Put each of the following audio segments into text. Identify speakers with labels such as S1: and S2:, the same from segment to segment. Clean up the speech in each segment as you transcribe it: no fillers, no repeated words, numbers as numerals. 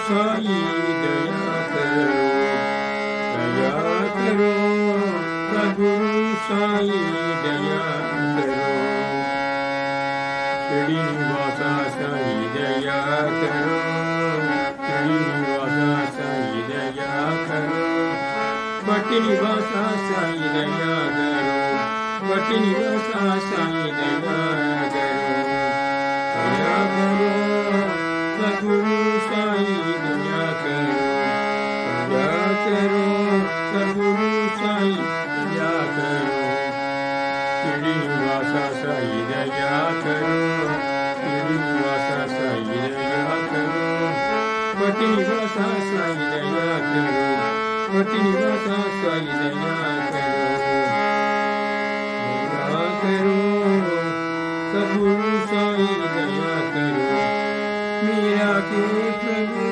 S1: साई दया करो, दया करो। सद्गुरु साई दया करो, श्रीनिवासा साई दया करो, श्रीनिवासा साई दया करो। पट्टिनिवासा साई दया करो, पट्टिनिवासा साई दया करो, दया करो। सद्गुरु साई दया करो, दया करो। सद्गुरु साई दया करो, श्रीनिवासा साई दया करो, श्रीनिवासा साई दया करो। पट्टिनिवासा साई दया करो, पट्टिनिवासा साई दया करो, दया करो। सद्गुरु साई दया करो। मीरा के प्रभु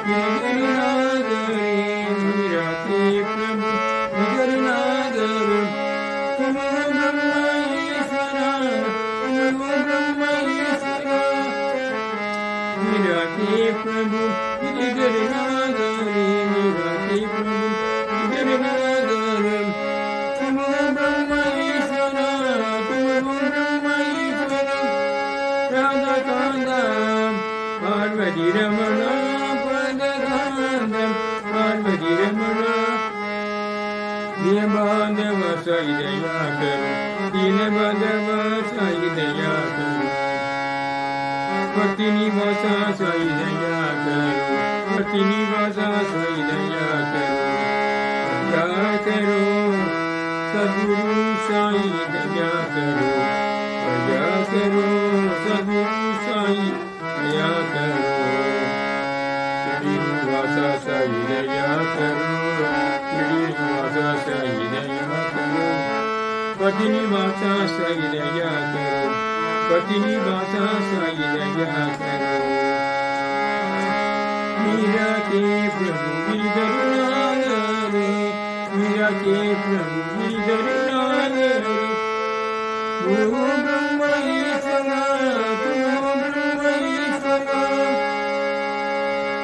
S1: गिरनागरे, मीरा के प्रभु गिरनागरे। तुम हो ब्रह्म ईश्वरा, तुम हो ब्रह्म ईश्वरा। मीरा के प्रभु गिरनागरे, मीरा के प्रभु गिरनागरे। तुम हो ब्रह्म ईश्वरा, तुम हो ब्रह्म ईश्वरा। राधा कांदा पार्वती रमणा, पद कांदा पार्वती रमणा। दीन बांधव साई दया करो, दीन बांधव साई दया करो। पट्टिनिवासा साई दया करो, पट्टिनिवासा साई दया करो, दया करो। सद्गुरु साई दया करो, दया करो। सद्गुरु साई दया करो, श्रीनिवासा साई दया करो, श्रीनिवासा साई दया करो। पट्टिनिवासा साई दया करो, पट्टिनिवासा साई दया करो। मीरा के प्रभु गिरनागरे, मीरा के प्रभु गिरनागरे। तुम हो ब्रह्म ईश्वरा, तुम हो ब्रह्म ईश्वरा।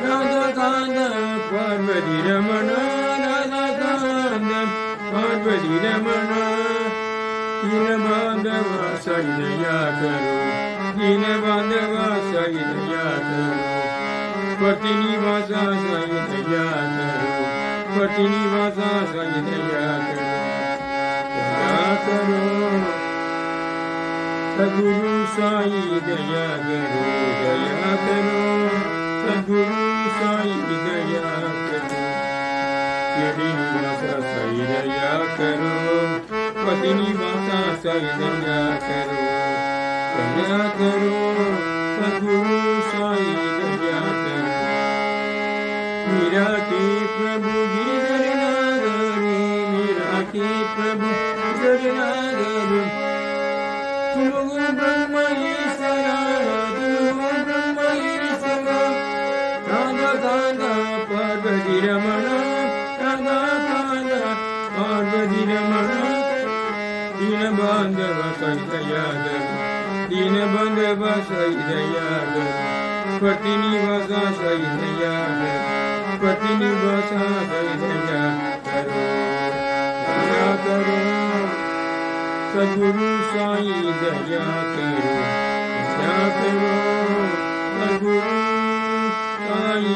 S1: राधा कांदा पार्वती रमणा, राधा कांदा पार्वती रमणा। दीन बांधव साई दया करो, दीन बांधव साई दया करो। पट्टिनिवासा साई दया करो, पट्टिनिवासा साई दया करो, दया करो। सद्गुरु साई दया करो, दया करो। सद्गुरु साई दया करो, श्रीनिवासा साई दया करो। पट्टिनिवासा साई दया करो, दया करो। सद्गुरु साई दया करो। मीरा के प्रभु गिरनागरे, मीरा के प्रभु गिरनागरे। तुम हो ब्रह्म ईश्वरा, तुम हो ब्रह्म ईश्वरा। राधा कांदा पार्वती रमणा, राधा कांदा पार्वती रमणा। दीन बांधव साई दया करो, दीन बांधव साई दया करो। पट्टिनिवासा साई दया करो, पट्टिनिवासा साई दया करो, दया करो। सद्गुरु साई दया करो, दया करो। सद्गुरु साई